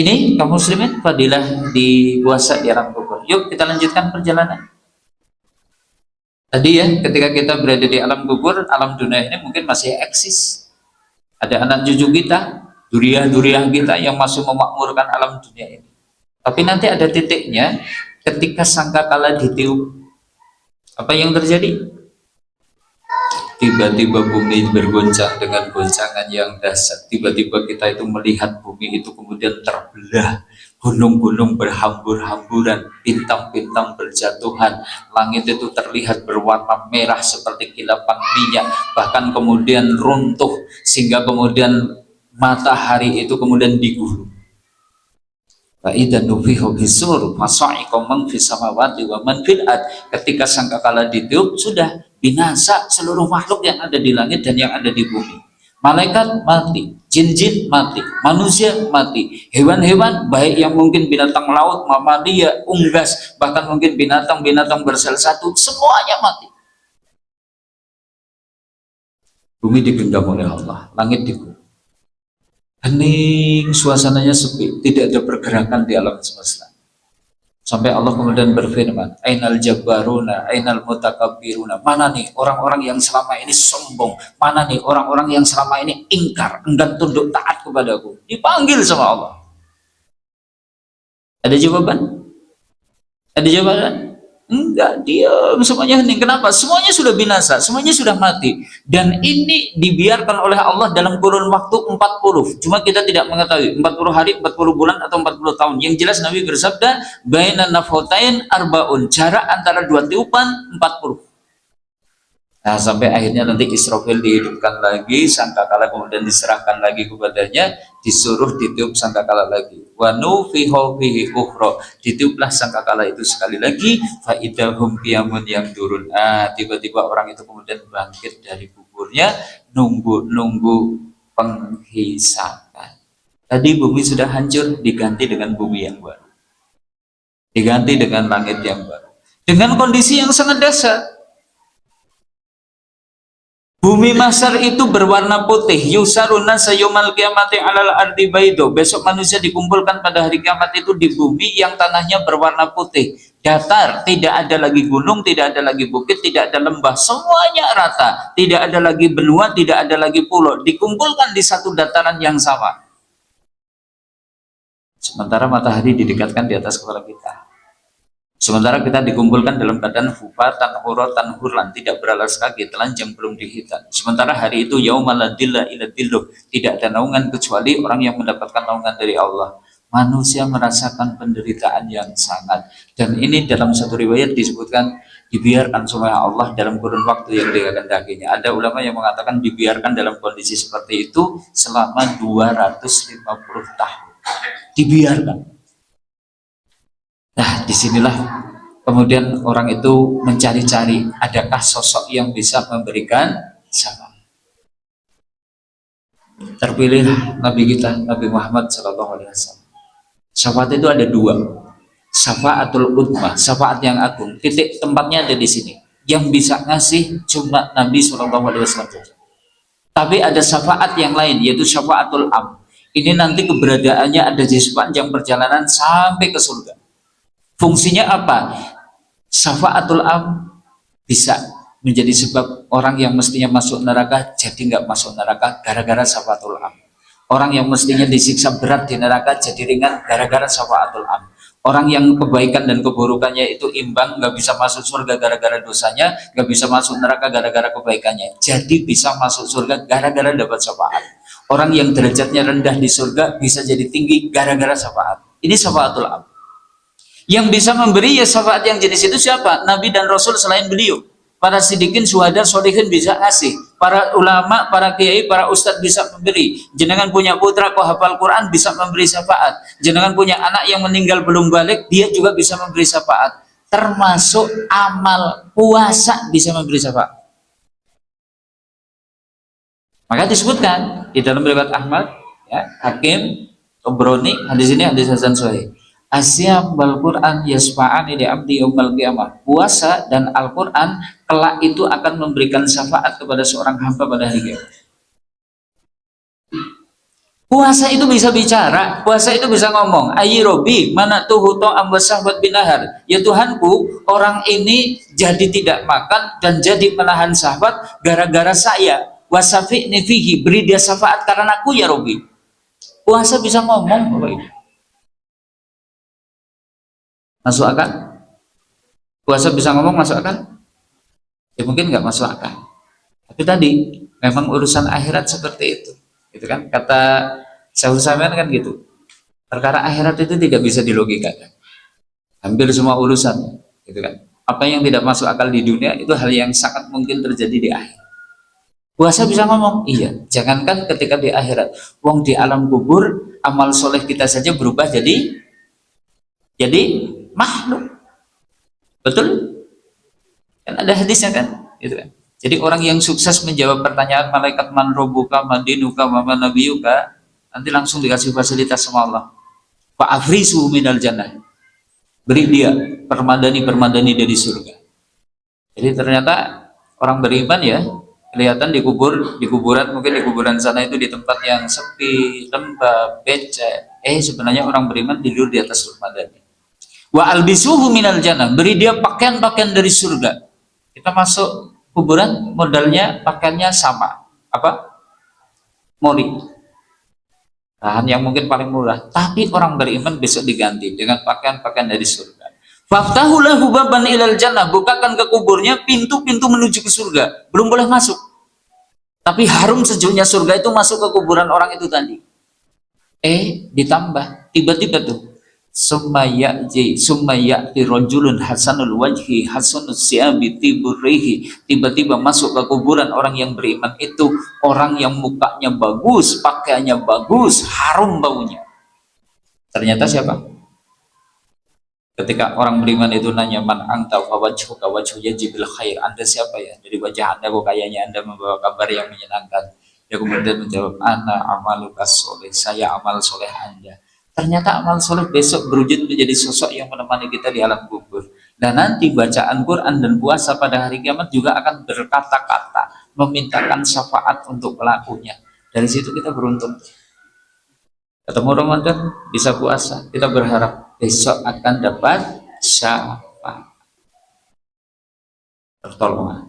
Ini kaum muslimin fadilah di puasa di alam kubur. Yuk kita lanjutkan perjalanan. Tadi ya, ketika kita berada di alam kubur, alam dunia ini mungkin masih eksis. Ada anak cucu kita, duriah-duriah kita yang masih memakmurkan alam dunia ini. Tapi nanti ada titiknya ketika sangkakala ditiup. Apa yang terjadi? Tiba-tiba bumi bergoncang dengan goncangan yang dahsyat. Tiba-tiba kita itu melihat bumi itu kemudian terbelah, gunung-gunung berhambur-hamburan, bintang-bintang berjatuhan, langit itu terlihat berwarna merah seperti kilapan minyak, bahkan kemudian runtuh sehingga kemudian matahari itu kemudian digulung. Ketika sangkakala ditiup, sudah binasa seluruh makhluk yang ada di langit dan yang ada di bumi. Malaikat mati, jin-jin mati, manusia mati, hewan-hewan baik yang mungkin binatang laut, mamalia, unggas, bahkan mungkin binatang-binatang bersel satu, semuanya mati. Bumi digenggam oleh Allah, langit digulung. Hening, suasananya sepi, tidak ada pergerakan di alam semesta. Sampai Allah kemudian berfirman, Ainal jabbaruna, ainal mutakabbiruna. Mana nih orang-orang yang selama ini sombong? Mana nih orang-orang yang selama ini ingkar, enggan tunduk taat kepadaku? Dipanggil sama Allah. Ada jawaban? Ada jawaban? Enggak, diam, semuanya hening. Kenapa? Semuanya sudah binasa, semuanya sudah mati. Dan ini dibiarkan oleh Allah dalam kurun waktu 40. Cuma kita tidak mengetahui 40 hari, 40 bulan, atau 40 tahun. Yang jelas Nabi bersabda, Baina nafhotain arbaun. Jarak antara dua tiupan 40. Nah, sampai akhirnya nanti Israfil dihidupkan lagi, sangkakala kemudian diserahkan lagi kepadanya, disuruh ditiup sangkakala lagi. Wa nufiha fihi ukhra, ditiuplah sangkakala itu sekali lagi, fa idahum qiyamun yang turun. Tiba-tiba orang itu kemudian bangkit dari kuburnya, nunggu penghisapan. Tadi bumi sudah hancur, diganti dengan bumi yang baru, diganti dengan langit yang baru, dengan kondisi yang sangat dahsyat. Bumi mahsyar itu berwarna putih. Yusaruna sayumal kiamati alal ardi baido. Besok manusia dikumpulkan pada hari kiamat itu di bumi yang tanahnya berwarna putih, datar, tidak ada lagi gunung, tidak ada lagi bukit, tidak ada lembah, semuanya rata, tidak ada lagi benua, tidak ada lagi pulau, dikumpulkan di satu dataran yang sama. Sementara matahari didekatkan di atas kepala kita. Sementara kita dikumpulkan dalam keadaan hufatan huratan hurlan, tidak beralas kaki, telanjang belum dihitan. Sementara hari itu yaumaladilla iladilluh, tidak ada naungan kecuali orang yang mendapatkan naungan dari Allah. Manusia merasakan penderitaan yang sangat. Dan ini dalam satu riwayat disebutkan dibiarkan sama Allah dalam kurun waktu yang dikehendakinya. Ada ulama yang mengatakan dibiarkan dalam kondisi seperti itu selama 250 tahun. Dibiarkan. Nah, disinilah kemudian orang itu mencari-cari, adakah sosok yang bisa memberikan syafaat. Terpilih Nabi kita, Nabi Muhammad SAW. Syafaat itu ada dua, syafaatul udma, syafaat yang agung. Titik tempatnya ada di sini. Yang bisa ngasih cuma Nabi SAW. Tapi ada syafaat yang lain, yaitu syafaatul am. Ini nanti keberadaannya ada di sepanjang perjalanan sampai ke surga. Fungsinya apa? Syafaatul am bisa menjadi sebab orang yang mestinya masuk neraka jadi nggak masuk neraka gara-gara syafaatul am. Orang yang mestinya disiksa berat di neraka jadi ringan gara-gara syafaatul am. Orang yang kebaikan dan keburukannya itu imbang, nggak bisa masuk surga gara-gara dosanya, nggak bisa masuk neraka gara-gara kebaikannya, jadi bisa masuk surga gara-gara dapat syafaat. Orang yang derajatnya rendah di surga bisa jadi tinggi gara-gara syafaat. Ini syafaatul am. Yang bisa memberi ya syafaat yang jenis itu siapa? Nabi dan Rasul selain beliau. Para sidikin, syuhada, sholihin bisa ngasih. Para ulama, para kiai, para ustadz bisa memberi. Jenengan punya putra kok hafal Quran bisa memberi syafaat. Jenengan punya anak yang meninggal belum balik, dia juga bisa memberi syafaat. Termasuk amal puasa bisa memberi syafaat. Maka disebutkan di dalam riwayat Ahmad, ya, Hakim, Tobroni, hadis ini hadis hasan sahih. Asyam wal Quran yasfa'ani li abdi yaumil qiyamah. Puasa dan Al-Quran kelak itu akan memberikan syafaat kepada seorang hamba pada hari kiamat. Puasa itu bisa bicara, puasa itu bisa ngomong. Ayi Robi, mana tuh huto ambasahbat binahar. Ya Tuhanku, orang ini jadi tidak makan dan jadi menahan sahabat gara-gara saya. Wasafi nefihi, beri dia syafaat karena aku ya Robi. Puasa bisa ngomong, Bapak Ibu. Masuk akal? Puasa bisa ngomong, masuk akal? Ya mungkin nggak masuk akal. Tapi tadi memang urusan akhirat seperti itu. Itu kan kata Syaikhul Utsaimin kan gitu. Perkara akhirat itu tidak bisa dilogikakan. Hampir semua urusan, gitu kan. Apa yang tidak masuk akal di dunia itu hal yang sangat mungkin terjadi di akhir. Puasa bisa ngomong, iya. Jangankan ketika di akhirat, wong di alam kubur, amal soleh kita saja berubah jadi makhluk. Betul? Kan ada hadisnya kan, gitu kan. Jadi orang yang sukses menjawab pertanyaan malaikat man robuka, man dinuka, man nabiyuka, nanti langsung dikasih fasilitas sama Allah. Fa afrisu minal jannah. Beri dia permadani dari surga. Jadi ternyata orang beriman ya, kelihatan di kuburan, mungkin di kuburan sana itu di tempat yang sepi, lembab, becek. Sebenarnya orang beriman tidur di atas permadani. Wa albisuhu minal jannah. Beri dia pakaian-pakaian dari surga. Kita masuk kuburan, modalnya pakaiannya sama. Apa? Mori. Bahan yang mungkin paling murah. Tapi orang beriman besok diganti dengan pakaian-pakaian dari surga. Faftahu lahu baban ilal jannah. Bukakan ke kuburnya pintu-pintu menuju ke surga. Belum boleh masuk. Tapi harum sejuknya surga itu masuk ke kuburan orang itu tadi. Ditambah. Tiba-tiba tuh. Summa ya'ti rajulun hasanul wajhi hasanus siyabi tiburihi. Tiba-tiba masuk ke kuburan orang yang beriman itu, orang yang mukanya bagus, pakaiannya bagus, harum baunya. Ternyata siapa? Ketika orang beriman itu nanya, man anta fa wajhuka wajhu yajibil khair. Anda siapa ya? Dari wajah Anda kok kayaknya Anda membawa kabar yang menyenangkan. Dia kemudian menjawab, ana amalukas soleh, saya amal soleh Anda. Ternyata amal soleh besok berwujud menjadi sosok yang menemani kita di alam kubur. Dan nanti bacaan Quran dan puasa pada hari kiamat juga akan berkata-kata, memintakan syafaat untuk pelakunya. Dari situ kita beruntung. Ketemu Ramadan, bisa puasa. Kita berharap besok akan dapat syafaat. Pertolongan.